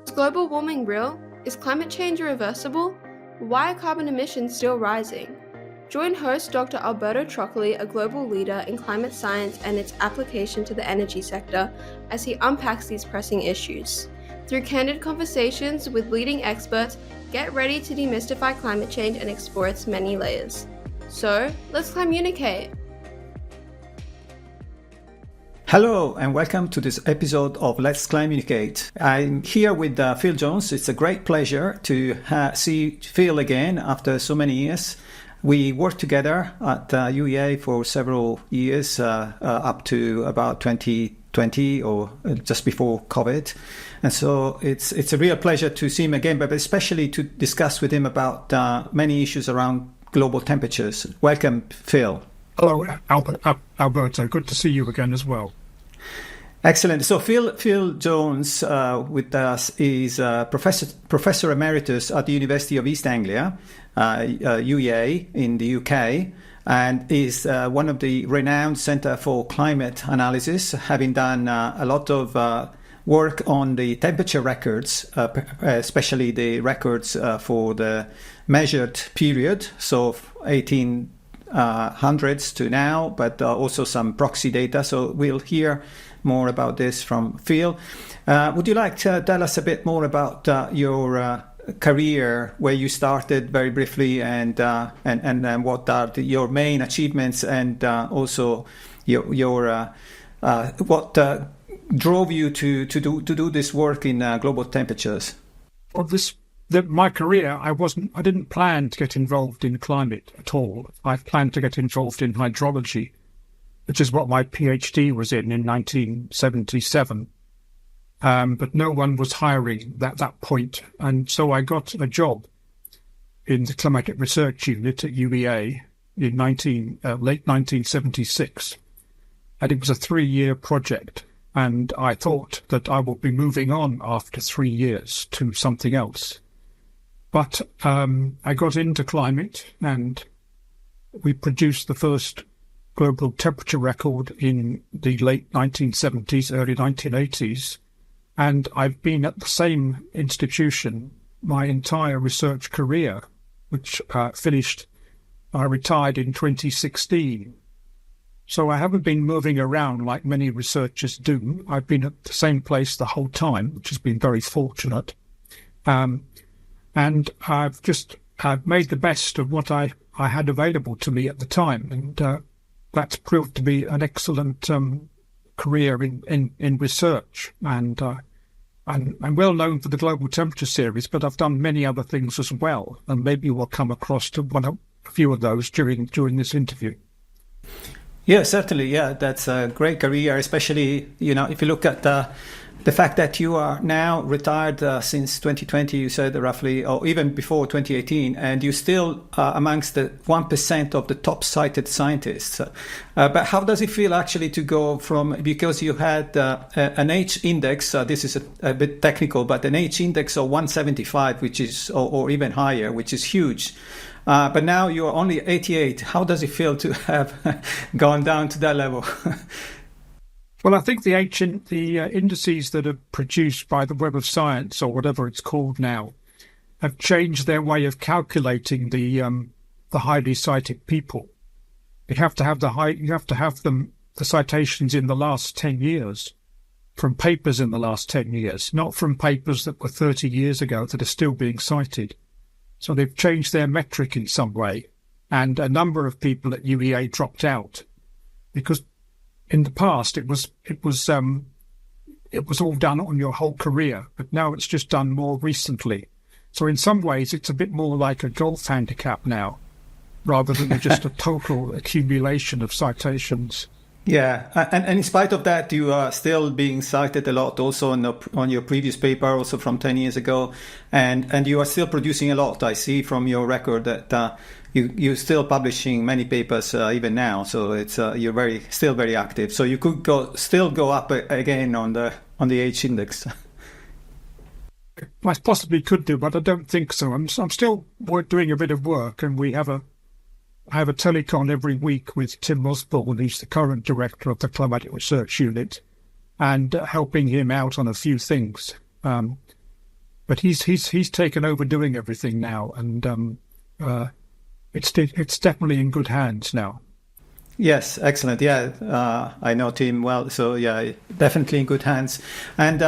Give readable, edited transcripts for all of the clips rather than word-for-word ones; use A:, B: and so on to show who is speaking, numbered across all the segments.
A: Is global warming real? Is climate change irreversible? Why are carbon emissions still rising? Join host Dr. Alberto Troccoli, a global leader in climate science and its application to the energy sector, as he unpacks these pressing issues. Through candid conversations with leading experts, get ready to demystify climate change and explore its many layers. So, let's Climunicate!
B: Hello and welcome to this episode of Let's Climunicate. I'm here with Phil Jones. It's a great pleasure to see Phil again after so many years. We worked together at UEA for several years, up to about 2020 or just before COVID. And so it's a real pleasure to see him again, but especially to discuss with him about many issues around global temperatures. Welcome, Phil.
C: Hello, Alberto. Good to see you again as well.
B: Excellent. So Phil Jones with us is Professor Emeritus at the University of East Anglia, UEA in the UK, and is one of the renowned Centre for Climate Analysis, having done a lot of work on the temperature records, especially the records for the measured period, so 1800s to now, but also some proxy data. So we'll hear more about this from Phil. Would you like to tell us a bit more about your career, where you started very briefly, and what are your main achievements, and also your what drove you to do this work in global temperatures?
C: Well, my career, I didn't plan to get involved in climate at all. I planned to get involved in hydrology, which is what my PhD was in 1977. But no one was hiring at that point. And so I got a job in the Climategate research unit at UEA in late 1976. And it was a 3-year project. And I thought that I would be moving on after 3 years to something else. But I got into climate, and we produced the first global temperature record in the late 1970s, early 1980s. And I've been at the same institution my entire research career, which I retired in 2016. So I haven't been moving around like many researchers do. I've been at the same place the whole time, which has been very fortunate. And I've made the best of what I had available to me at the time. And that's proved to be an excellent career in research. And I'm well known for the Global Temperature Series, but I've done many other things as well. And maybe we'll come across to a few of those during this interview.
B: Yeah, certainly. Yeah, that's a great career, especially, if you look at the fact that you are now retired since 2020, you said roughly, or even before 2018, and you still amongst the 1% of the top cited scientists. But how does it feel actually to go from, because you had an H index, this is a bit technical, but an H index of 175, which is, or even higher, which is huge. But now you're only 88. How does it feel to have gone down to that level?
C: Well, I think the indices that are produced by the Web of Science, or whatever it's called now, have changed their way of calculating the highly cited people. You have to have the citations in the last 10 years, from papers in the last 10 years, not from papers that were 30 years ago that are still being cited. So they've changed their metric in some way, and a number of people at UEA dropped out because in the past it was all done on your whole career, but now it's just done more recently. So in some ways it's a bit more like a golf handicap now, rather than just a total accumulation of citations.
B: Yeah, and in spite of that, you are still being cited a lot also on your previous paper, also from 10 years ago, and you are still producing a lot. I see from your record that you're still publishing many papers even now, so it's you're still very active. So you could still go up again on the H index.
C: I possibly could do, but I don't think so. I'm still doing a bit of work, and I have a telecon every week with Tim Osborne. He's the current director of the Climatic Research Unit, and helping him out on a few things. But he's taken over doing everything now, and it's definitely in good hands now.
B: Yes, excellent. Yeah, I know Tim well, so yeah, definitely in good hands. And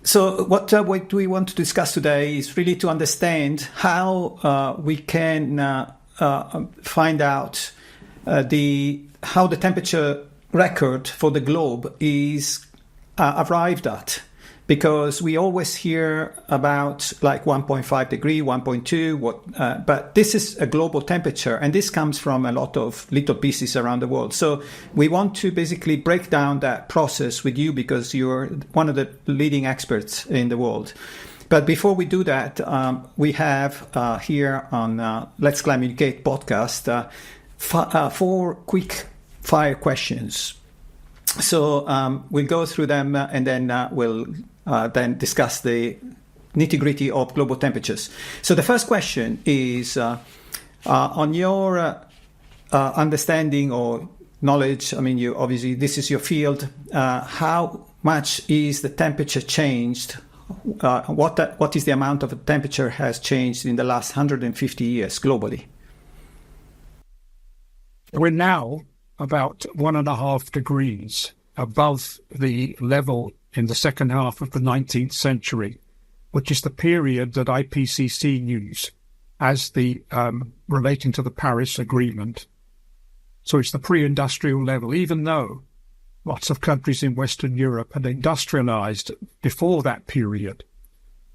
B: so what we want to discuss today is really to understand how we can find out how the temperature record for the globe is arrived at. Because we always hear about like 1.5 degree, 1.2, but this is a global temperature, and this comes from a lot of little pieces around the world. So we want to basically break down that process with you because you're one of the leading experts in the world. But before we do that, we have here on Let's Climunicate podcast 4 quick fire questions. So we'll go through them and then we'll then discuss the nitty-gritty of global temperatures. So the first question is on your understanding or knowledge. I mean, you obviously this is your field. How much is the temperature changed? What is the amount of the temperature has changed in the last 150 years globally?
C: We're now about 1.5 degrees above the level in the second half of the 19th century, which is the period that IPCC use as the relating to the Paris Agreement. So it's the pre-industrial level, even though lots of countries in Western Europe had industrialized before that period.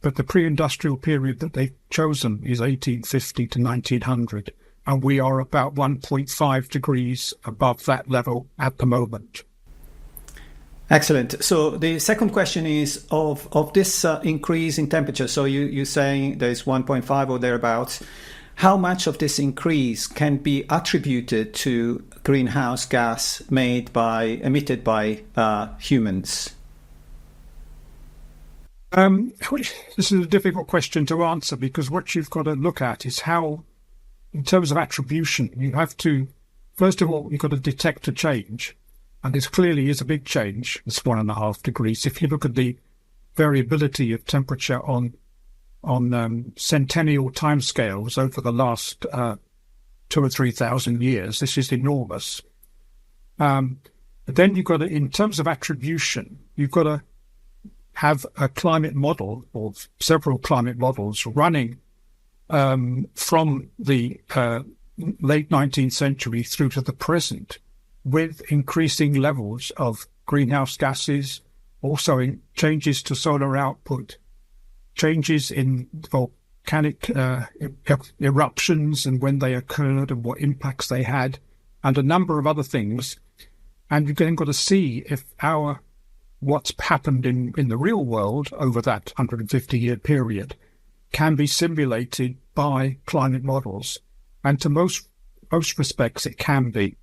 C: But the pre-industrial period that they've chosen is 1850 to 1900, and we are about 1.5 degrees above that level at the moment.
B: Excellent. So the second question is of this increase in temperature. So you're saying there's 1.5 or thereabouts. How much of this increase can be attributed to greenhouse gas emitted by humans?
C: This is a difficult question to answer because what you've got to look at is how, in terms of attribution, you have to, first of all, you've got to detect a change. And this clearly is a big change, this 1.5 degrees. If you look at the variability of temperature on centennial timescales over the last 2,000 or 3,000 years, this is enormous. But then you've got to, in terms of attribution, you've got to have a climate model or several climate models running from the late 19th century through to the present, with increasing levels of greenhouse gases, also in changes to solar output, changes in volcanic eruptions and when they occurred and what impacts they had, and a number of other things. And you've then got to see if what's happened in the real world over that 150-year period can be simulated by climate models. And to most respects, it can be.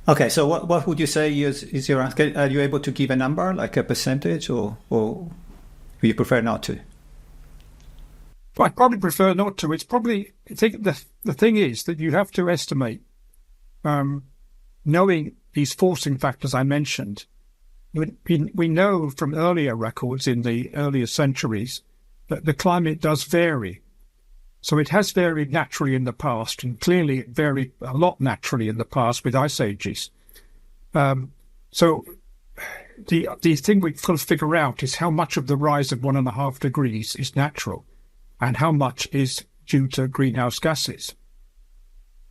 B: Okay, so what would you say is your answer? Are you able to give a number, like a percentage, or you prefer not to?
C: Well, I'd probably prefer not to. It's probably, I think the thing is that you have to estimate, knowing these forcing factors I mentioned. We know from earlier records in the earlier centuries that the climate does vary. So it has varied naturally in the past, and clearly it varied a lot naturally in the past with ice ages. So the thing we've got to figure out is how much of the rise of 1.5 degrees is natural and how much is due to greenhouse gases.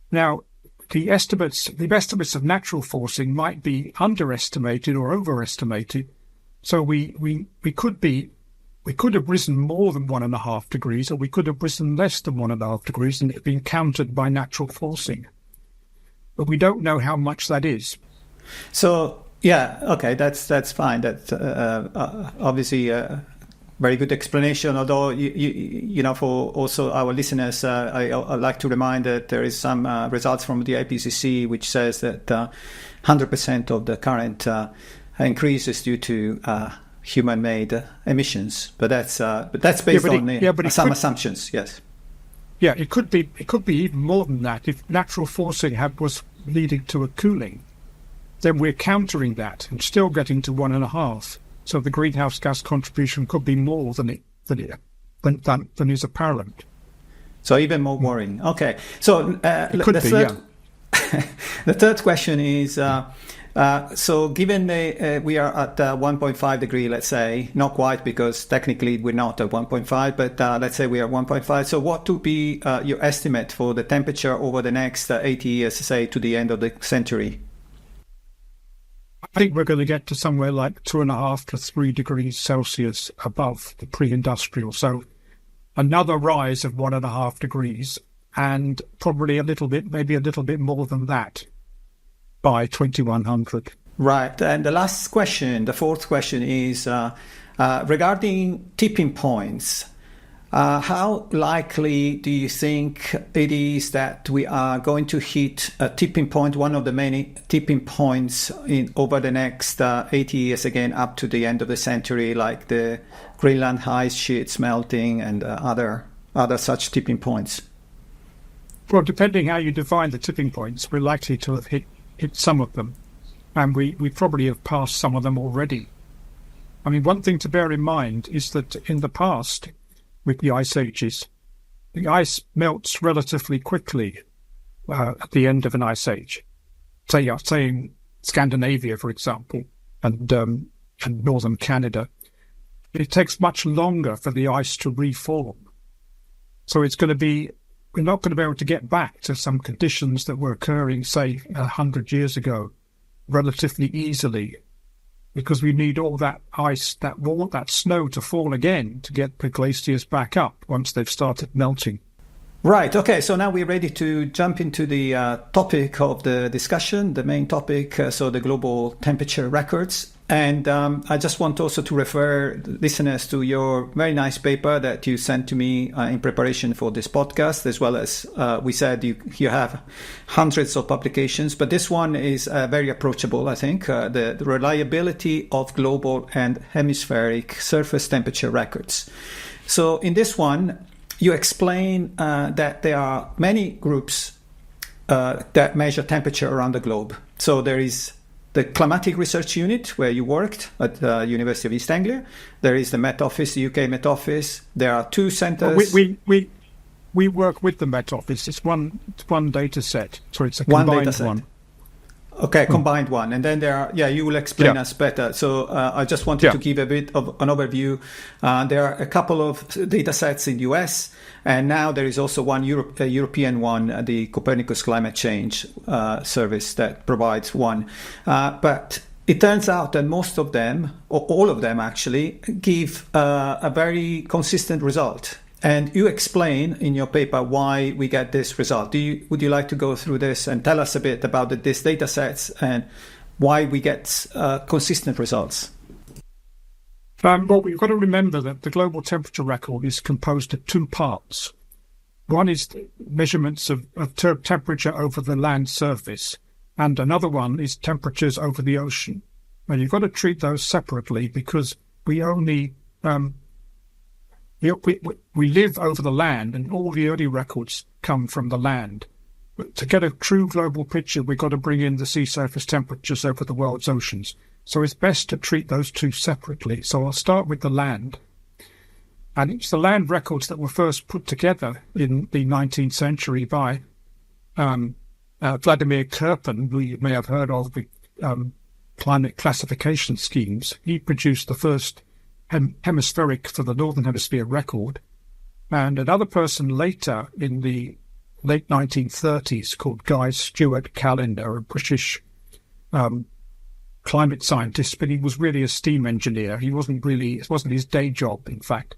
C: Now, the estimates of natural forcing might be underestimated or overestimated. So we could have risen more than 1.5 degrees, or we could have risen less than 1.5 degrees, and it been countered by natural forcing. But we don't know how much that is.
B: So yeah, okay, that's fine. That's obviously a very good explanation. Although you know, for also our listeners, I'd like to remind that there is some results from the IPCC which says that 100% of the current increase is due to human-made emissions, but that's based on some assumptions. Yes.
C: Yeah, it could be even more than that. If natural forcing was leading to a cooling, then we're countering that and still getting to 1.5. So the greenhouse gas contribution could be more than is apparent.
B: So even more worrying. Okay. So the third question is, so given we are at 1.5 degree, let's say, not quite because technically we're not at 1.5, but let's say we are 1.5. So what would be your estimate for the temperature over the next 80 years, say to the end of the century?
C: I think we're going to get to somewhere like 2.5 to 3 degrees Celsius above the pre-industrial. So another rise of 1.5 degrees, and probably maybe a little bit more than that by 2100.
B: Right. And the last question, the fourth question is regarding tipping points. How likely do you think it is that we are going to hit a tipping point, one of the many tipping points over the next 80 years, again, up to the end of the century, like the Greenland ice sheets melting and other such tipping points?
C: Well, depending how you define the tipping points, we're likely to have hit some of them. And we probably have passed some of them already. I mean, one thing to bear in mind is that in the past, with the ice ages, the ice melts relatively quickly at the end of an ice age. Say in Scandinavia, for example, and northern Canada, it takes much longer for the ice to reform. So we're not going to be able to get back to some conditions that were occurring, say, 100 years ago, relatively easily, because we need all that ice, that snow to fall again to get the glaciers back up once they've started melting.
B: Right. Okay. So now we're ready to jump into the topic of the discussion, the main topic, so the global temperature records. And I just want also to refer listeners to your very nice paper that you sent to me in preparation for this podcast, as well as we said you have hundreds of publications, but this one is very approachable, I think, the reliability of global and hemispheric surface temperature records. So in this one, you explain that there are many groups that measure temperature around the globe. So there is the Climategate Research Unit, where you worked at the University of East Anglia. There is the Met Office, the UK Met Office. There are two centres.
C: We work with the Met Office. It's one data set, so it's a combined one.
B: Okay, combined one. And then there are, you will explain us better. So I just wanted to give a bit of an overview. There are a couple of data sets in the US, and now there is also one European one, the Copernicus Climate Change Service that provides one. But it turns out that most of them, or all of them actually, give a very consistent result. And you explain in your paper why we get this result. Would you like to go through this and tell us a bit about these data sets and why we get consistent results?
C: Well, we've got to remember that the global temperature record is composed of two parts. One is measurements of temperature over the land surface, and another one is temperatures over the ocean. And you've got to treat those separately because we only... We live over the land, and all the early records come from the land. But to get a true global picture, we've got to bring in the sea surface temperatures over the world's oceans. So it's best to treat those two separately. So I'll start with the land. And it's the land records that were first put together in the 19th century by Vladimir Kirpin, who you may have heard of with climate classification schemes. He produced the first hemispheric for the Northern Hemisphere record, and another person later in the late 1930s called Guy Stewart Callender, a British climate scientist, but he was really a steam engineer. It wasn't his day job, in fact.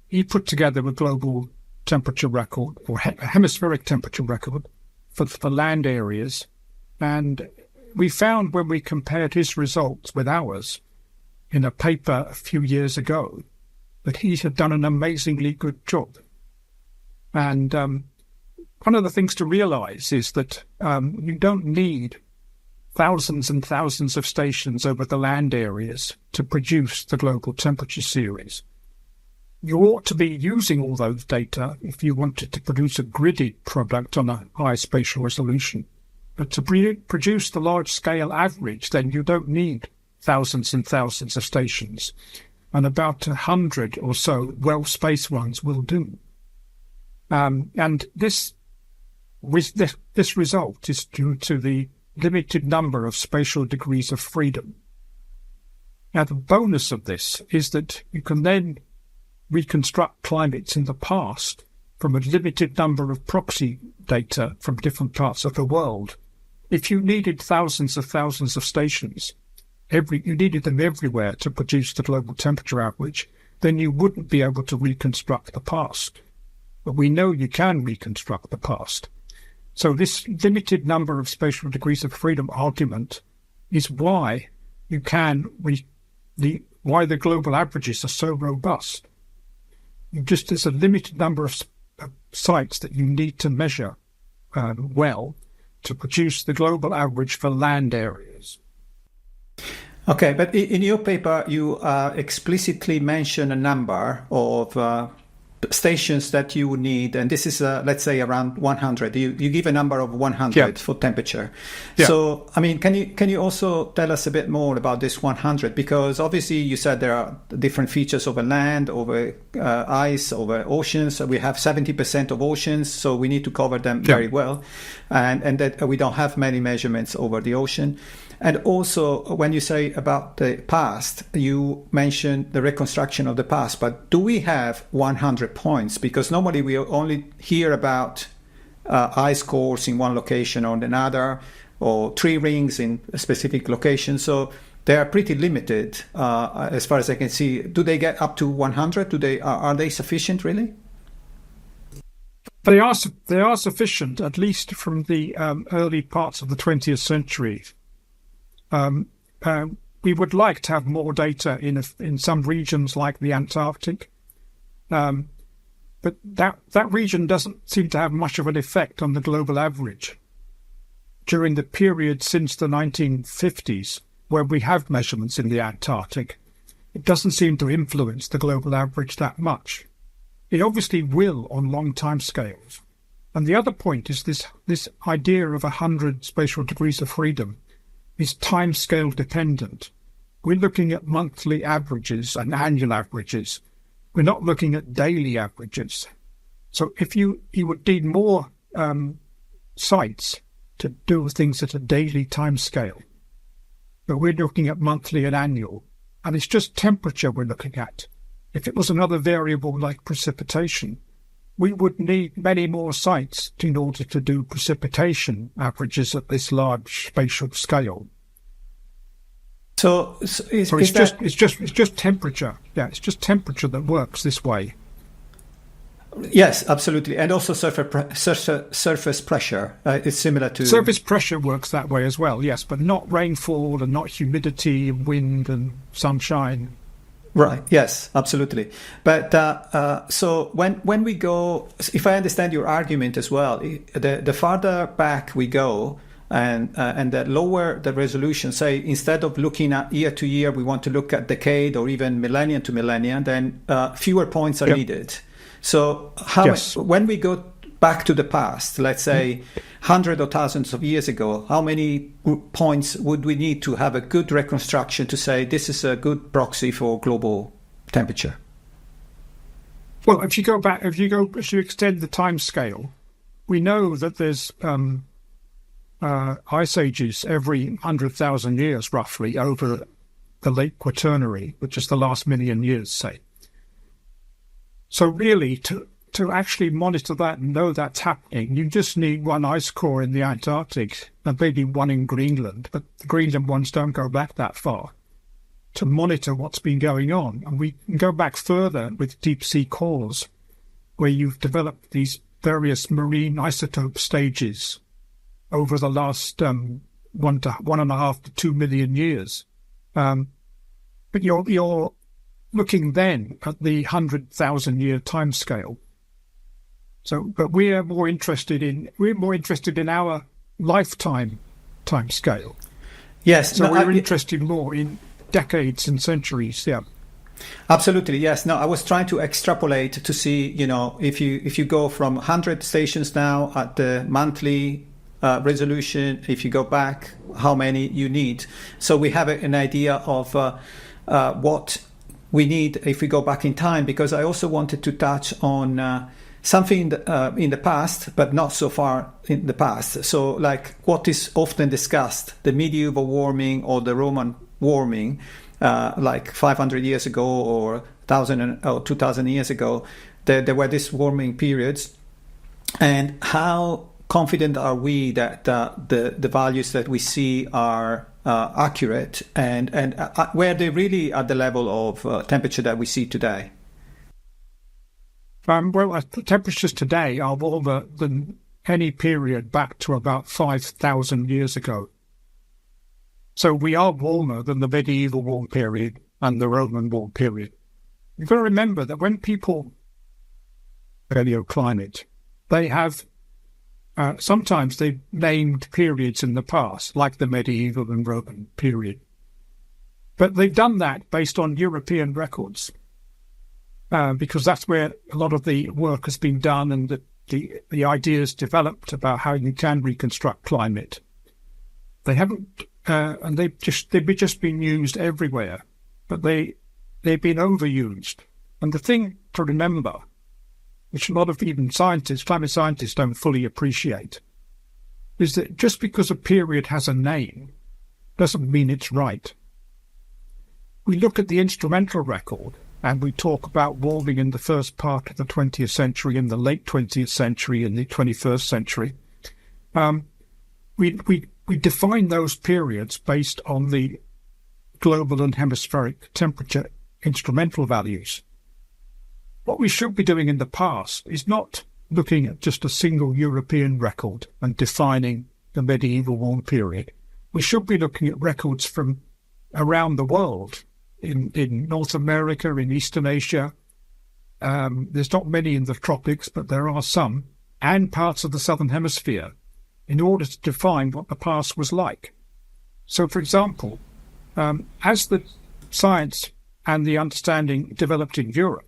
C: He put together a global temperature record, or a hemispheric temperature record for land areas, and we found when we compared his results with ours in a paper a few years ago that he had done an amazingly good job. And one of the things to realize is that you don't need thousands and thousands of stations over the land areas to produce the global temperature series. You ought to be using all those data if you wanted to produce a gridded product on a high spatial resolution. But to produce the large-scale average, then you don't need thousands and thousands of stations, and about 100 or so well-spaced ones will do. And this result is due to the limited number of spatial degrees of freedom. Now, the bonus of this is that you can then reconstruct climates in the past from a limited number of proxy data from different parts of the world. If you needed thousands of stations, you needed them everywhere to produce the global temperature average, then you wouldn't be able to reconstruct the past. But we know you can reconstruct the past. So this limited number of spatial degrees of freedom argument is why you can why the global averages are so robust. There's a limited number of sites that you need to measure well to produce the global average for land areas.
B: Okay, but in your paper, you explicitly mention a number of stations that you would need, and this is, let's say, around 100. You give a number of 100 for temperature. Yeah. So, I mean, can you also tell us a bit more about this 100? Because obviously you said there are different features over land, over ice, over oceans. So we have 70% of oceans, so we need to cover them very well, and that we don't have many measurements over the ocean. And also, when you say about the past, you mentioned the reconstruction of the past, but do we have 100 points? Because normally we only hear about ice cores in one location or another, or tree rings in a specific location. So they are pretty limited as far as I can see. Do they get up to 100? Are they sufficient, really?
C: They are sufficient, at least from the early parts of the 20th century. We would like to have more data in some regions like the Antarctic, but that region doesn't seem to have much of an effect on the global average. During the period since the 1950s, where we have measurements in the Antarctic, it doesn't seem to influence the global average that much. It obviously will on long time scales. And the other point is this idea of 100 spatial degrees of freedom is time-scale dependent. We're looking at monthly averages and annual averages. We're not looking at daily averages. So if you would need more sites to do things at a daily timescale, but we're looking at monthly and annual, and it's just temperature we're looking at. If it was another variable like precipitation, we would need many more sites in order to do precipitation averages at this large spatial scale.
B: So it's
C: just temperature. Yeah, it's just temperature that works this way.
B: Yes, absolutely, and also surface pressure. It's similar to
C: surface pressure works that way as well. Yes, but not rainfall and not humidity, and wind and sunshine.
B: Right. Yes, absolutely. But so when we go, if I understand your argument as well, the farther back we go, and the lower the resolution, say instead of looking at year to year, we want to look at decade or even millennium to millennium, then fewer points are needed. So when we go back to the past, let's say hundreds or thousands of years ago, how many points would we need to have a good reconstruction to say this is a good proxy for global temperature?
C: Well, if you extend the time scale, we know that there's ice ages every 100,000 years, roughly, over the late Quaternary, which is the last million years, say. So really, to actually monitor that and know that's happening, you just need one ice core in the Antarctic and maybe one in Greenland, but the Greenland ones don't go back that far, to monitor what's been going on. And we can go back further with deep sea cores, where you've developed these various marine isotope stages over the last 1.5 to 2 million years. But you're looking then at the 100,000 year time scale. So, but we're more interested in our lifetime time scale.
B: Yes.
C: So we're interested more in decades and centuries. Yeah.
B: Absolutely. Yes. No, I was trying to extrapolate to see, if you go from 100 stations now at the monthly resolution, if you go back, how many you need. So we have an idea of what we need if we go back in time, because I also wanted to touch on something in the past, but not so far in the past. So like what is often discussed, the medieval warming or the Roman warming, like 500 years ago or 1,000 or 2,000 years ago, there were these warming periods. And how confident are we that the values that we see are accurate and were they really at the level of temperature that we see today?
C: Well, temperatures today are warmer than any period back to about 5,000 years ago. So we are warmer than the medieval warm period and the Roman warm period. You've got to remember that when people paleoclimate, they have sometimes they've named periods in the past, like the medieval and Roman period. But they've done that based on European records. Because that's where a lot of the work has been done and the ideas developed about how you can reconstruct climate. They haven't, and they've just been used everywhere, but they've been overused. And the thing to remember, which a lot of even scientists, climate scientists, don't fully appreciate, is that just because a period has a name doesn't mean it's right. We look at the instrumental record, and we talk about warming in the first part of the 20th century, in the late 20th century, in the 21st century. We define those periods based on the global and hemispheric temperature instrumental values. What we should be doing in the past is not looking at just a single European record and defining the medieval warm period. We should be looking at records from around the world, in North America, in Eastern Asia. There's not many in the tropics, but there are some, and parts of the Southern Hemisphere, in order to define what the past was like. So, for example, as the science and the understanding developed in Europe,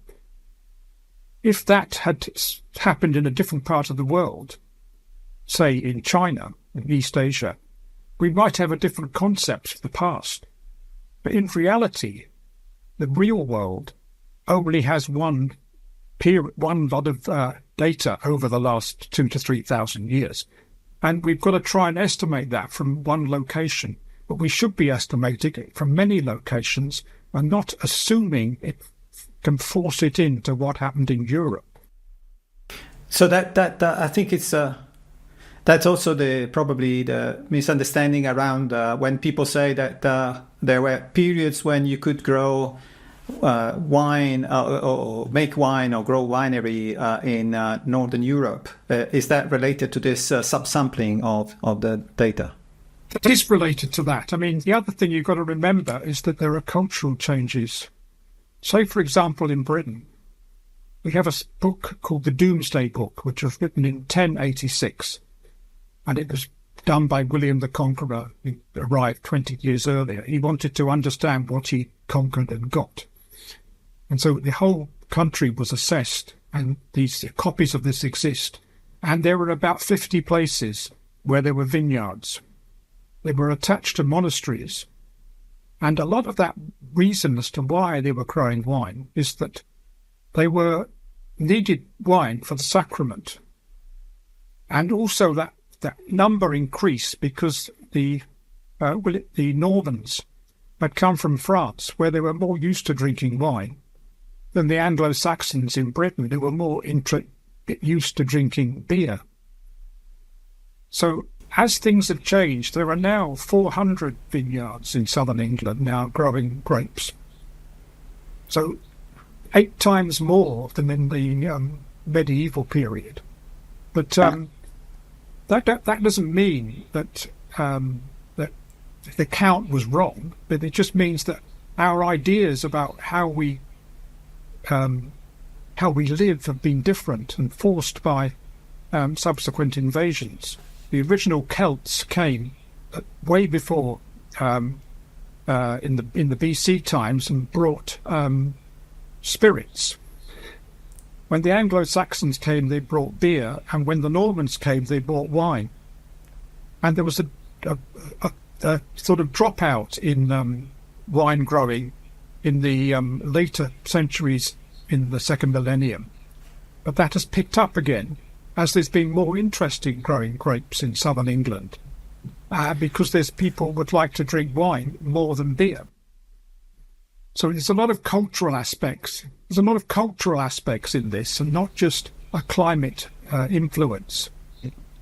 C: if that had happened in a different part of the world, say in China, in East Asia, we might have a different concept of the past. But in reality, the real world only has one lot of data over the last 2,000 to 3,000 years. And we've got to try and estimate that from one location. But we should be estimating it from many locations and not assuming it can force it into what happened in Europe.
B: So that I think it's that's also probably the misunderstanding around when people say that there were periods when you could grow wine or make wine or grow winery in Northern Europe. Is that related to this subsampling of the data?
C: It is related to that. I mean, the other thing you've got to remember is that there are cultural changes. Say, for example, in Britain, we have a book called the Domesday Book, which was written in 1086, and it was done by William the Conqueror, who arrived 20 years earlier. He wanted to understand what he conquered and got. And so the whole country was assessed, and these copies of this exist. And there were about 50 places where there were vineyards. They were attached to monasteries. And a lot of that reason as to why they were growing wine is that they needed wine for the sacrament. And also that number increased because the Normans had come from France, where they were more used to drinking wine, than the Anglo-Saxons in Britain, who were more used to drinking beer. So as things have changed, there are now 400 vineyards in southern England now growing grapes. So 8 times more than in the medieval period. But that doesn't mean that that the count was wrong, but it just means that our ideas about how we live have been different and forced by subsequent invasions. The original Celts came way before in the BC times and brought spirits. When the Anglo-Saxons came, they brought beer, and when the Normans came, they brought wine. And there was a sort of dropout in wine growing in the later centuries in the second millennium. But that has picked up again as there's been more interest in growing grapes in southern England, because there's people would like to drink wine more than beer. So there's a lot of cultural aspects. There's a lot of cultural aspects in this, and not just a climate influence.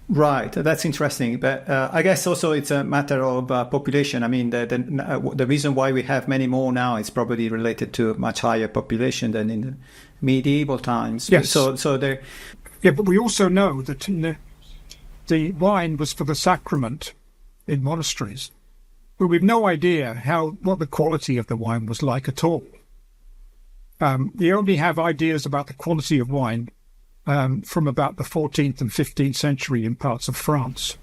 B: Right, that's interesting. But I guess also it's a matter of population. I mean, the reason why we have many more now is probably related to a much higher population than in the medieval times.
C: Yes.
B: So there.
C: Yeah, but we also know that the wine was for the sacrament in monasteries, but we've no idea what the quality of the wine was like at all. We only have ideas about the quality of wine from about the 14th and 15th century in parts of France.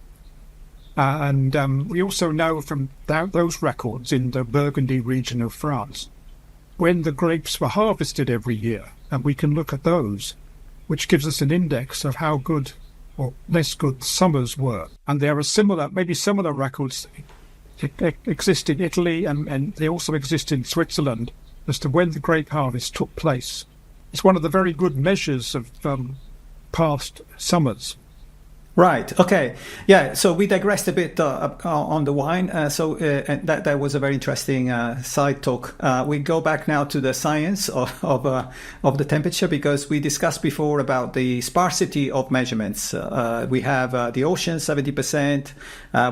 C: And we also know from those records in the Burgundy region of France when the grapes were harvested every year, and we can look at those, which gives us an index of how good or less good summers were. And there are maybe similar records exist in Italy, and they also exist in Switzerland as to when the grape harvest took place. It's one of the very good measures of past summers.
B: Right. Okay. Yeah. So we digressed a bit on the wine. And that was a very interesting side talk. We go back now to the science of the temperature, because we discussed before about the sparsity of measurements. We have the ocean 70%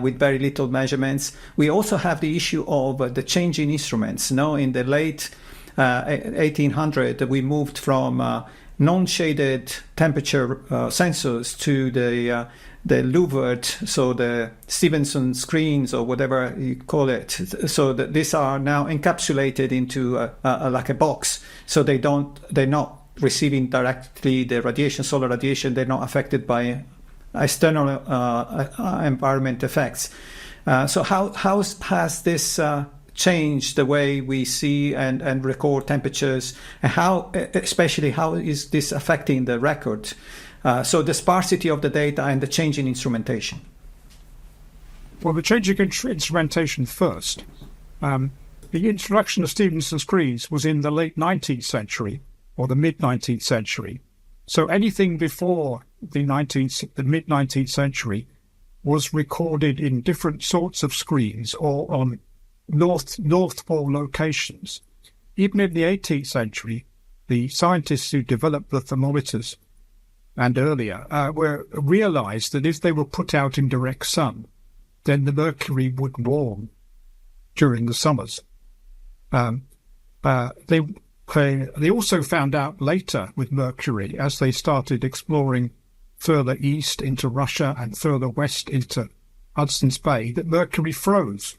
B: with very little measurements. We also have the issue of the changing instruments. In the late 1800, we moved from non-shaded temperature sensors to the louvered, so the Stevenson screens or whatever you call it. So that these are now encapsulated into like a box. So they're not receiving directly the radiation, solar radiation. They're not affected by external environment effects. So how has this change the way we see and record temperatures, and especially how is this affecting the record? So the sparsity of the data and the change in instrumentation.
C: Well, the changing instrumentation first. The introduction of Stevenson screens was in the late 19th century or the mid-19th century. So anything before the mid-19th century was recorded in different sorts of screens or on North Pole locations. Even in the 18th century, the scientists who developed the thermometers and earlier realized that if they were put out in direct sun, then the mercury would warm during the summers. They also found out later with mercury, as they started exploring further east into Russia and further west into Hudson's Bay, that mercury froze.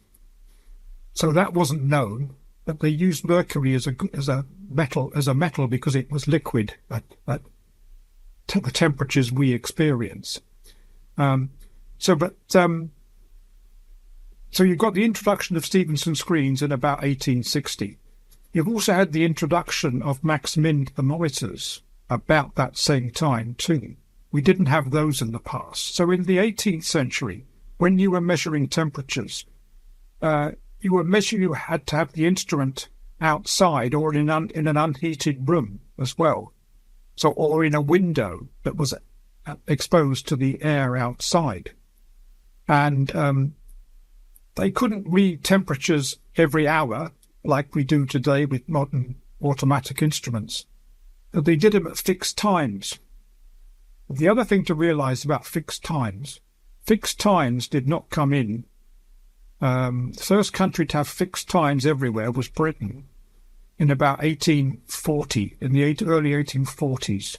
C: So that wasn't known, but they used mercury as a metal because it was liquid at the temperatures we experience. So you've got the introduction of Stevenson screens in about 1860. You've also had the introduction of max-min thermometers about that same time too. We didn't have those in the past. So in the 18th century, when you were measuring temperatures, you had to have the instrument outside or in an unheated room as well. So, or in a window that was exposed to the air outside. And they couldn't read temperatures every hour like we do today with modern automatic instruments. But they did them at fixed times. The other thing to realize about fixed times did not come in. The first country to have fixed times everywhere was Britain in about 1840, in the early 1840s.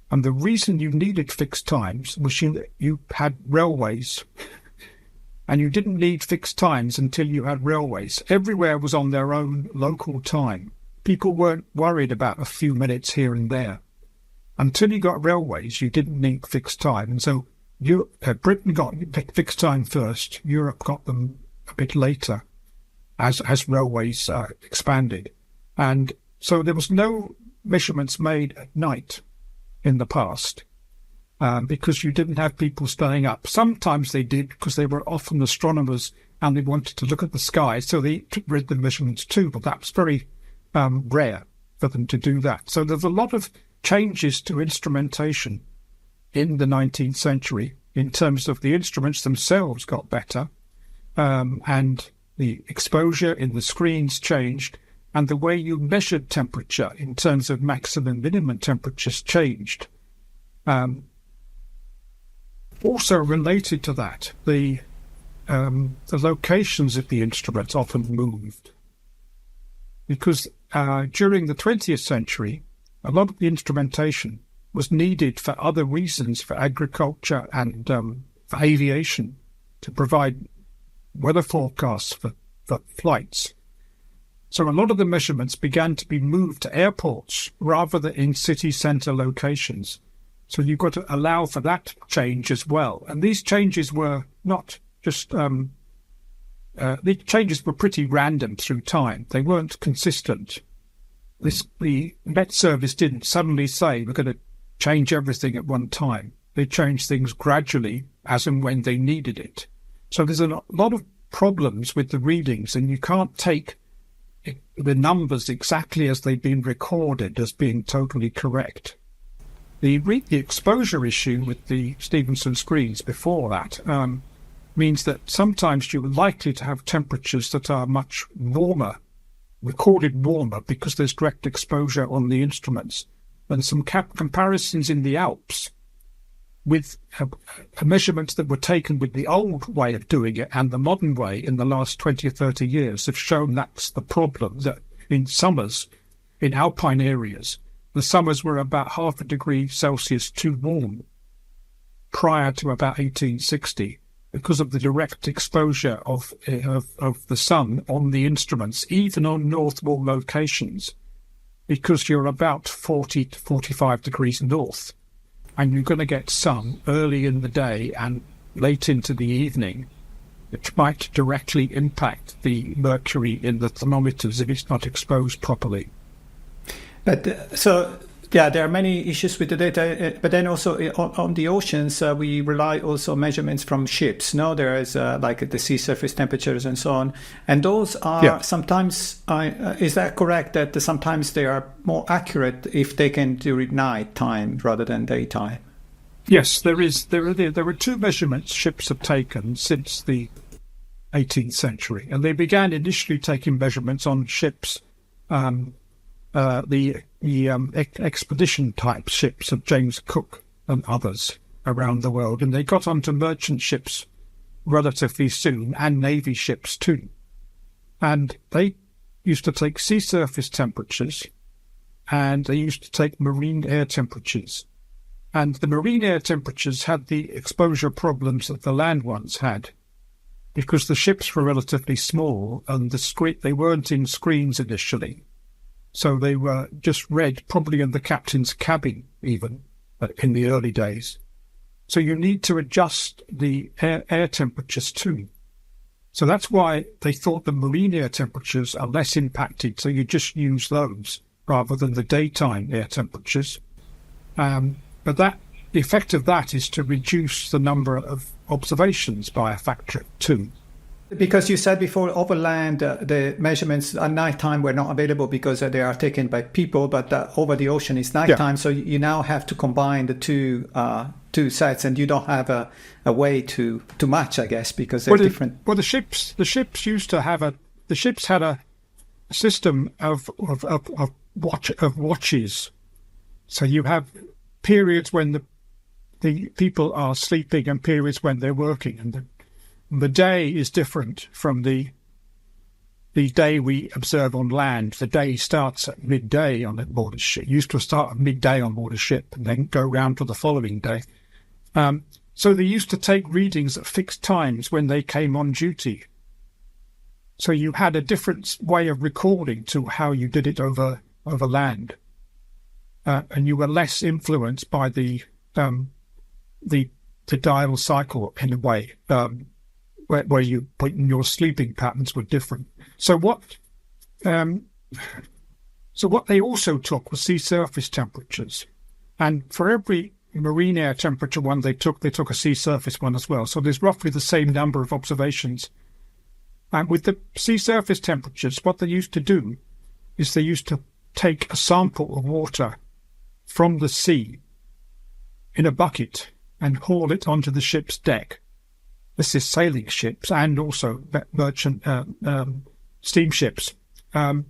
C: And the reason you needed fixed times was you had railways. And you didn't need fixed times until you had railways. Everywhere was on their own local time. People weren't worried about a few minutes here and there. Until you got railways, you didn't need fixed time. And so Britain got fixed time first. Europe got them a bit later as railways expanded. And so there was no measurements made at night in the past. because you didn't have people staying up. Sometimes they did because they were often astronomers and they wanted to look at the sky, so they read the measurements too, but that was very rare for them to do that. So there's a lot of changes to instrumentation in the 19th century in terms of the instruments themselves got better, and the exposure in the screens changed, and the way you measured temperature in terms of maximum and minimum temperatures changed. Also related to that, the locations of the instruments often moved, because during the 20th century, a lot of the instrumentation was needed for other reasons, for agriculture and for aviation, to provide weather forecasts for flights. So a lot of the measurements began to be moved to airports rather than in city centre locations. So you've got to allow for that change as well. And these changes were not just the changes were pretty random through time. They weren't consistent. The Met Service didn't suddenly say we're going to change everything at one time. They changed things gradually as and when they needed it. So there's a lot of problems with the readings, and you can't take the numbers exactly as they've been recorded as being totally correct. The exposure issue with the Stevenson screens before that means that sometimes you're likely to have temperatures that are much warmer, recorded warmer, because there's direct exposure on the instruments. And some comparisons in the Alps with measurements that were taken with the old way of doing it and the modern way in the last 20 or 30 years have shown that's the problem, that in summers, in alpine areas, the summers were about 0.5 degree Celsius too warm prior to about 1860 because of the direct exposure of the sun on the instruments, even on north wall locations, because you're about 40 to 45 degrees north. And you're going to get sun early in the day and late into the evening, which might directly impact the mercury in the thermometers if it's not exposed properly.
B: But so, yeah, there are many issues with the data, but then also on the oceans, we rely also on measurements from ships. No, there is like the sea surface temperatures and so on. And those are sometimes, is that correct, that sometimes they are more accurate if they can do it night time rather than daytime?
C: Yes, there were two measurements ships have taken since the 18th century. And they began initially taking measurements on ships, the expedition type ships of James Cook and others around the world, and they got onto merchant ships relatively soon, and navy ships too. And they used to take sea surface temperatures, and they used to take marine air temperatures. And the marine air temperatures had the exposure problems that the land ones had, because the ships were relatively small and they weren't in screens initially. So they were just read probably in the captain's cabin even in the early days. So you need to adjust the air temperatures too. So that's why they thought the marine air temperatures are less impacted. So you just use those rather than the daytime air temperatures. But the effect of that is to reduce the number of observations by a factor of 2.
B: Because you said before, over land, the measurements at nighttime were not available because they are taken by people, but over the ocean it's nighttime. Yeah. So you now have to combine the two sets, and you don't have a way to match, I guess, because they're different.
C: Well, the ships used to have the ships had a system of watches. So you have periods when the people are sleeping and periods when they're working, and the day is different from the day we observe on land. The day starts at midday on board a ship. It used to start at midday on board a ship and then go round to the following day. So they used to take readings at fixed times when they came on duty. So you had a different way of recording to how you did it over land. And you were less influenced by the dial cycle in a way. Where your sleeping patterns were different. So what they also took was sea surface temperatures, and for every marine air temperature one they took a sea surface one as well. So there's roughly the same number of observations. And with the sea surface temperatures, what they used to do is they used to take a sample of water from the sea in a bucket and haul it onto the ship's deck. This is sailing ships and also merchant steamships, and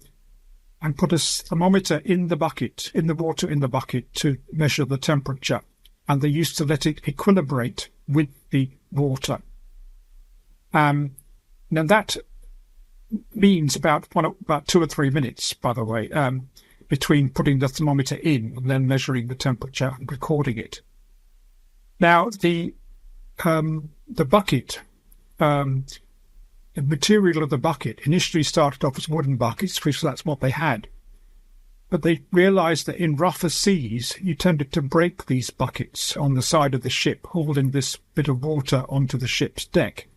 C: put a thermometer in the bucket, in the water in the bucket, to measure the temperature. And they used to let it equilibrate with the water. Now that means about 2 or 3 minutes, by the way, between putting the thermometer in and then measuring the temperature and recording it. Now the bucket, the material of the bucket initially started off as wooden buckets, because that's what they had. But they realised that in rougher seas, you tended to break these buckets on the side of the ship, holding this bit of water onto the ship's deck.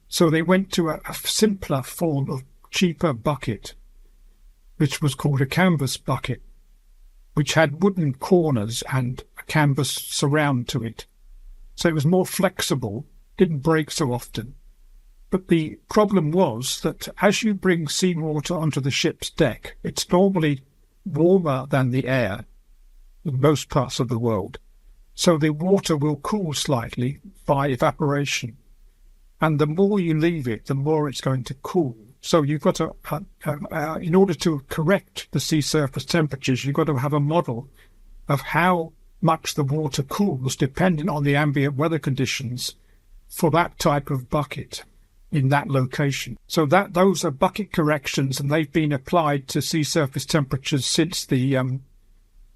C: So they went to a simpler form of cheaper bucket, which was called a canvas bucket, which had wooden corners and a canvas surround to it. So it was more flexible, didn't break so often. But the problem was that as you bring seawater onto the ship's deck, it's normally warmer than the air in most parts of the world. So the water will cool slightly by evaporation. And the more you leave it, the more it's going to cool. So you've got to, in order to correct the sea surface temperatures, you've got to have a model of how much the water cools depending on the ambient weather conditions for that type of bucket in that location. So those are bucket corrections, and they've been applied to sea surface temperatures since the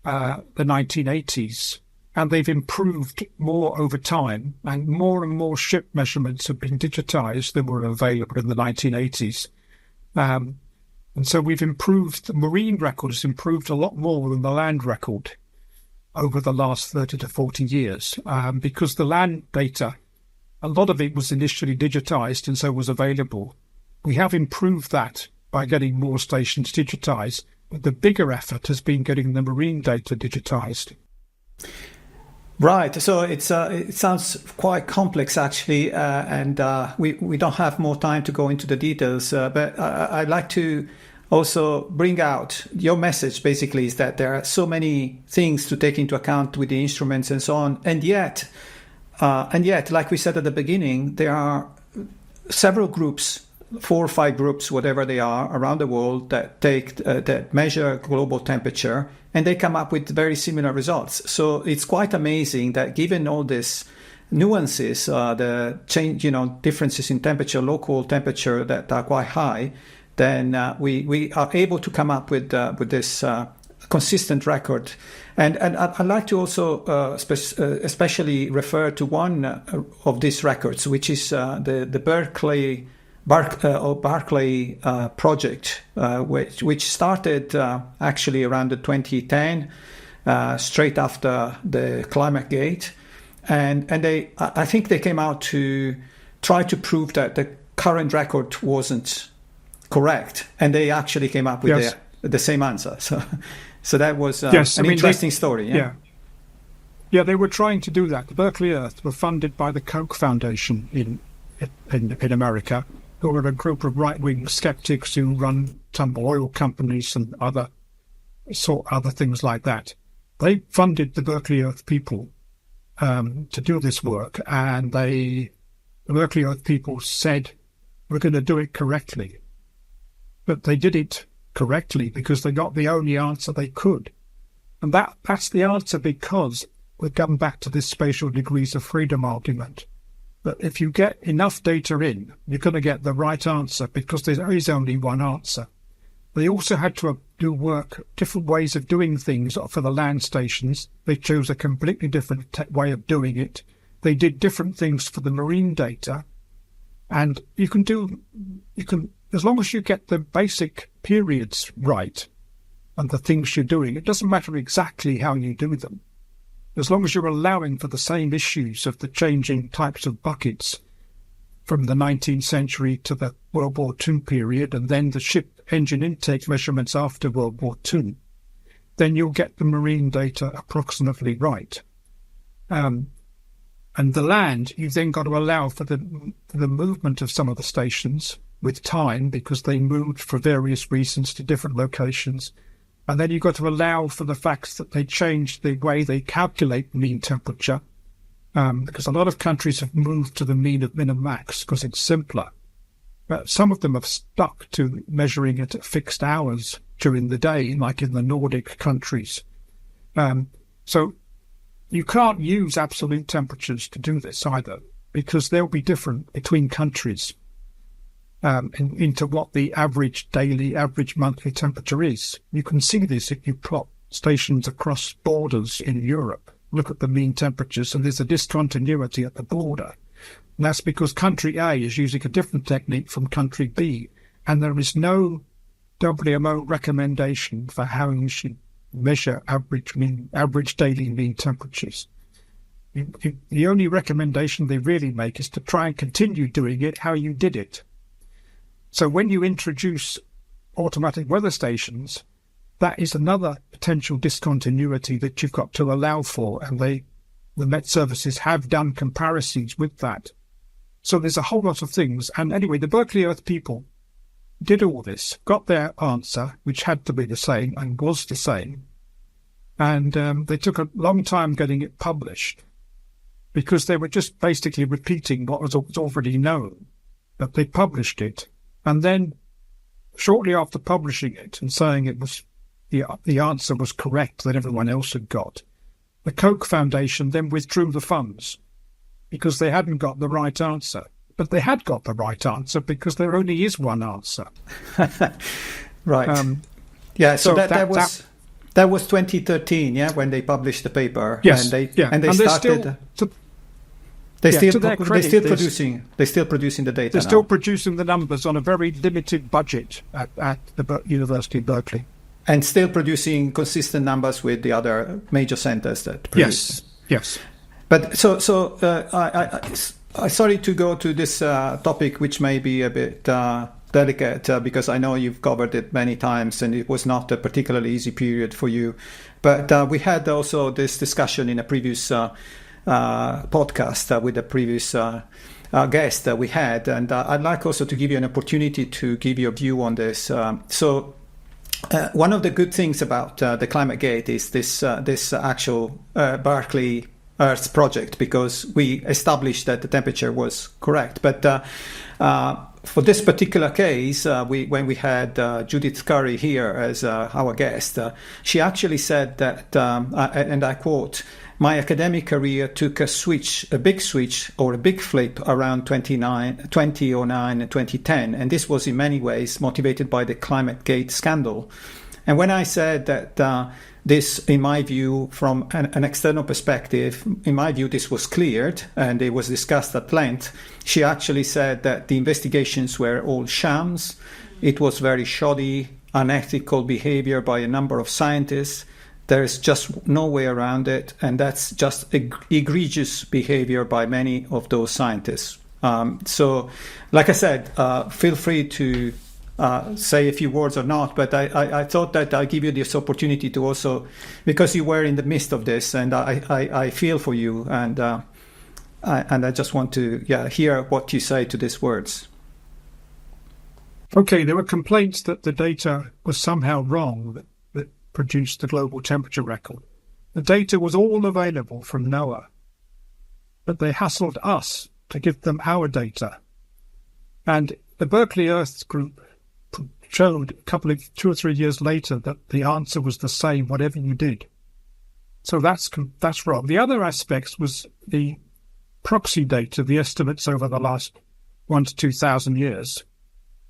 C: 1980s. And they've improved more over time, and more ship measurements have been digitized than were available in the 1980s. And so we've improved, the marine record has improved a lot more than the land record over the last 30 to 40 years, because the land data, a lot of it was initially digitized and so was available. We have improved that by getting more stations digitized, but the bigger effort has been getting the marine data digitized.
B: Right. So it sounds quite complex, actually, and we don't have more time to go into the details. But I'd like to also bring out your message. Basically, is that there are so many things to take into account with the instruments and so on, and yet, like we said at the beginning, there are several groups, 4 or 5 groups, whatever they are, around the world that measure global temperature, and they come up with very similar results. So it's quite amazing that given all these nuances, the change, differences in temperature, local temperature that are quite high, then we are able to come up with this consistent record. And I'd like to also especially refer to one of these records, which is the Berkeley project, which started actually around the 2010, straight after the Climategate, and I think they came out to try to prove that the current record wasn't correct, and they actually came up with the same answer. So that was an interesting story.
C: Yeah, they were trying to do that. The Berkeley Earth were funded by the Koch Foundation in America, who are a group of right-wing skeptics who run some oil companies and other things like that. They funded the Berkeley Earth people to do this work, and the Berkeley Earth people said, we're going to do it correctly. But they did it correctly because they got the only answer they could. And that's the answer, because we're going back to this spatial degrees of freedom argument. But if you get enough data in, you're going to get the right answer, because there is only one answer. They also had to do work, different ways of doing things for the land stations. They chose a completely different way of doing it. They did different things for the marine data. And you can, as long as you get the basic periods right and the things you're doing, it doesn't matter exactly how you do them. As long as you're allowing for the same issues of the changing types of buckets from the 19th century to the World War II period, and then the ship engine intake measurements after World War II, then you'll get the marine data approximately right. And the land, you've then got to allow for the movement of some of the stations with time, because they moved for various reasons to different locations. And then you've got to allow for the fact that they changed the way they calculate mean temperature, because a lot of countries have moved to the mean of min and max because it's simpler. But some of them have stuck to measuring it at fixed hours during the day, like in the Nordic countries. So you can't use absolute temperatures to do this either, because they'll be different between countries into what the average daily, average monthly temperature is. You can see this if you plot stations across borders in Europe. Look at the mean temperatures, and there's a discontinuity at the border. And that's because country A is using a different technique from country B, and there is no WMO recommendation for how you should measure average daily mean temperatures. The only recommendation they really make is to try and continue doing it how you did it. So when you introduce automatic weather stations, that is another potential discontinuity that you've got to allow for, and the Met Services have done comparisons with that. So there's a whole lot of things. And anyway, the Berkeley Earth people did all this, got their answer, which had to be the same and was the same. And they took a long time getting it published, because they were just basically repeating what was already known. But they published it. And then shortly after publishing it and saying it was the answer was correct that everyone else had got, the Koch Foundation then withdrew the funds because they hadn't got the right answer. But they had got the right answer because there only is one answer.
B: Right. So that was 2013, yeah, when they published the paper.
C: Yes.
B: And they started. They're still producing the data.
C: They're still producing the numbers on a very limited budget at the University of Berkeley.
B: And still producing consistent numbers with the other major centers that produce.
C: Yes.
B: But so I sorry to go to this topic, which may be a bit delicate, because I know you've covered it many times and it was not a particularly easy period for you. But we had also this discussion in a previous podcast with a previous guest that we had, and I'd like also to give you an opportunity to give your view on this. One of the good things about the Climategate is this actual Berkeley Earth project, because we established that the temperature was correct. But for this particular case, when we had Judith Curry here as our guest, she actually said that, and I quote, "My academic career took a big switch or a big flip around 2009 and 2010, and this was in many ways motivated by the Climategate scandal." And when I said that this, in my view, from an external perspective, in my view, this was cleared and it was discussed at length, she actually said that the investigations were all shams. It was very shoddy, unethical behavior by a number of scientists. There's just no way around it, and that's just egregious behavior by many of those scientists. So, like I said, feel free to say a few words or not, but I thought that I'll give you this opportunity to also, because you were in the midst of this, and I feel for you, and I just want to hear what you say to these words.
C: Okay, there were complaints that the data was somehow wrong that produced the global temperature record. The data was all available from NOAA, but they hassled us to give them our data. And the Berkeley Earth group showed 2 or 3 years later that the answer was the same, whatever you did. So that's wrong. The other aspects was the proxy data, the estimates over the last 1,000 to 2,000 years.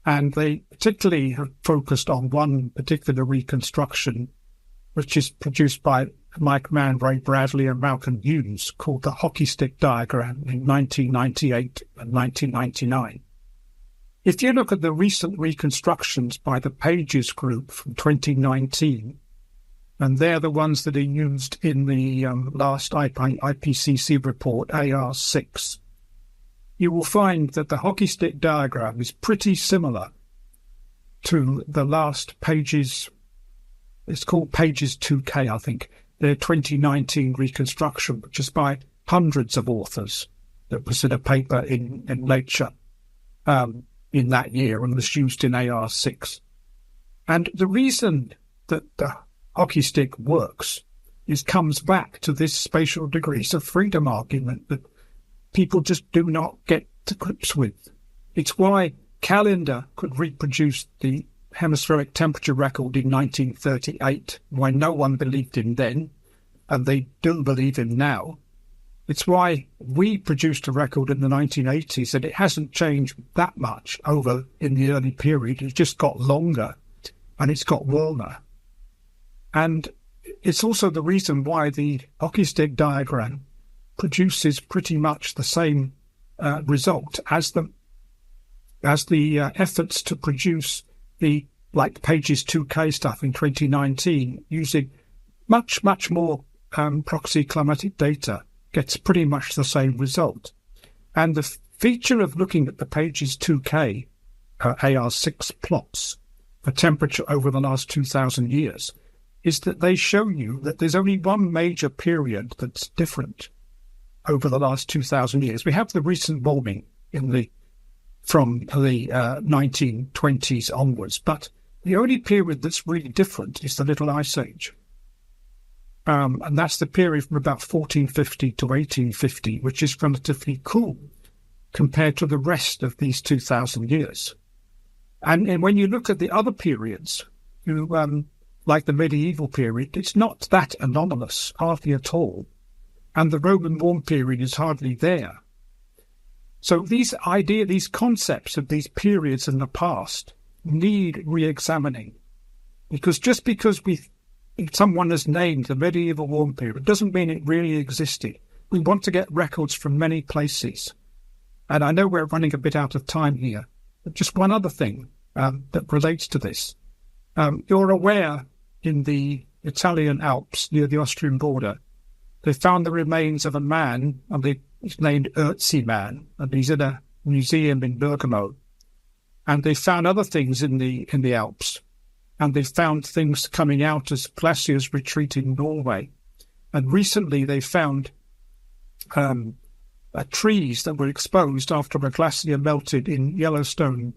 C: And they particularly have focused on one particular reconstruction, which is produced by Mike Mann, Ray Bradley, and Malcolm Hughes, called the hockey stick diagram in 1998 and 1999. If you look at the recent reconstructions by the Pages group from 2019, and they're the ones that are used in the last IPCC report, AR6, you will find that the hockey stick diagram is pretty similar to the last Pages. It's called Pages 2K, I think, their 2019 reconstruction, which is by hundreds of authors, that was in a paper in Nature in that year and was used in AR6. And the reason that the hockey stick works comes back to this spatial degrees of freedom argument that people just do not get to grips with. It's why Callendar could reproduce the hemispheric temperature record in 1938, why no one believed him then, and they do believe him now. It's why we produced a record in the 1980s, and it hasn't changed that much over in the early period. It's just got longer, and it's got warmer. And it's also the reason why the hockey stick diagram produces pretty much the same result as the efforts to produce the pages 2K stuff in 2019 using much more proxy climatic data gets pretty much the same result. And the feature of looking at the pages 2K AR6 plots for temperature over the last 2,000 years is that they show you that there's only one major period that's different over the last 2,000 years. We have the recent warming from the 1920s onwards, but the only period that's really different is the Little Ice Age. And that's the period from about 1450 to 1850, which is relatively cool compared to the rest of these 2,000 years. And when you look at the other periods, like the medieval period, it's not that anomalous, hardly at all. And the Roman warm period is hardly there. So these concepts of these periods in the past need re-examining. Because just because someone has named the medieval warm period doesn't mean it really existed. We want to get records from many places. And I know we're running a bit out of time here, but just one other thing that relates to this. You're aware in the Italian Alps near the Austrian border, they found the remains of a man, and he's named Ötzi Man, and he's in a museum in Bergamo. And they found other things in the Alps, and they found things coming out as glaciers retreat in Norway. And recently they found trees that were exposed after a glacier melted in Yellowstone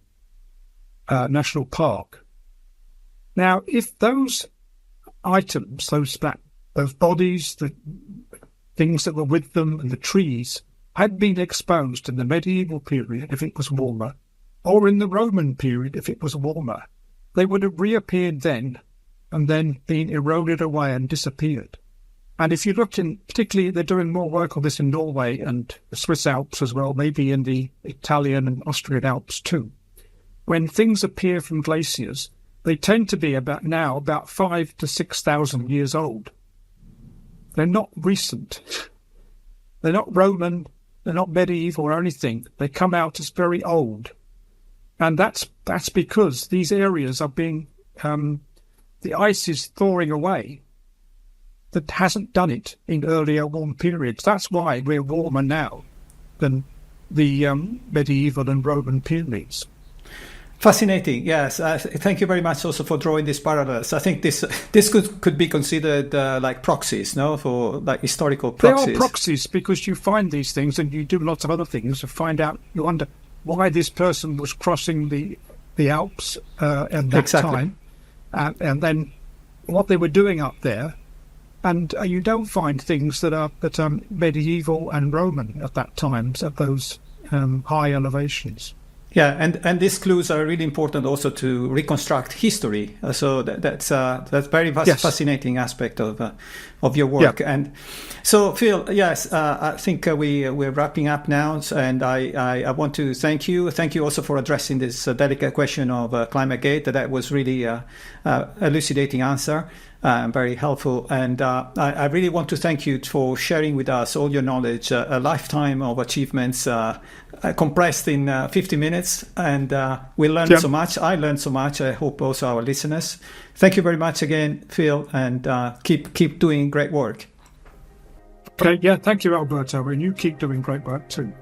C: National Park. Now, if those items, those bodies, the things that were with them, and the trees had been exposed in the medieval period if it was warmer, or in the Roman period if it was warmer, they would have reappeared then and then been eroded away and disappeared. And if you look particularly, they're doing more work on this in Norway and the Swiss Alps as well, maybe in the Italian and Austrian Alps too. When things appear from glaciers, they tend to be about 5,000 to 6,000 years old. They're not recent. They're not Roman. They're not medieval or anything. They come out as very old. And that's because these areas are being, the ice is thawing away that hasn't done it in earlier warm periods. That's why we're warmer now than the medieval and Roman periods.
B: Fascinating, yes. Thank you very much also for drawing these parallels. I think this could be considered like proxies, no, for like historical proxies.
C: They are proxies because you find these things and you do lots of other things to find out. You wonder why this person was crossing the Alps at that time, and then what they were doing up there. And you don't find things that are medieval and Roman at that time, at those high elevations.
B: Yeah, and these clues are really important also to reconstruct history. So that's very fascinating aspect of your work. Yeah. And so, Phil, yes, I think we're wrapping up now, and I want to thank you. Thank you also for addressing this delicate question of Climategate. That was really elucidating answer. Very helpful, and I really want to thank you for sharing with us all your knowledge, a lifetime of achievements compressed in 50 minutes, and we learned so much. I learned so much. I hope also our listeners. Thank you very much again, Phil, and keep doing great work.
C: Okay, yeah, thank you, Alberto, and you keep doing great work too.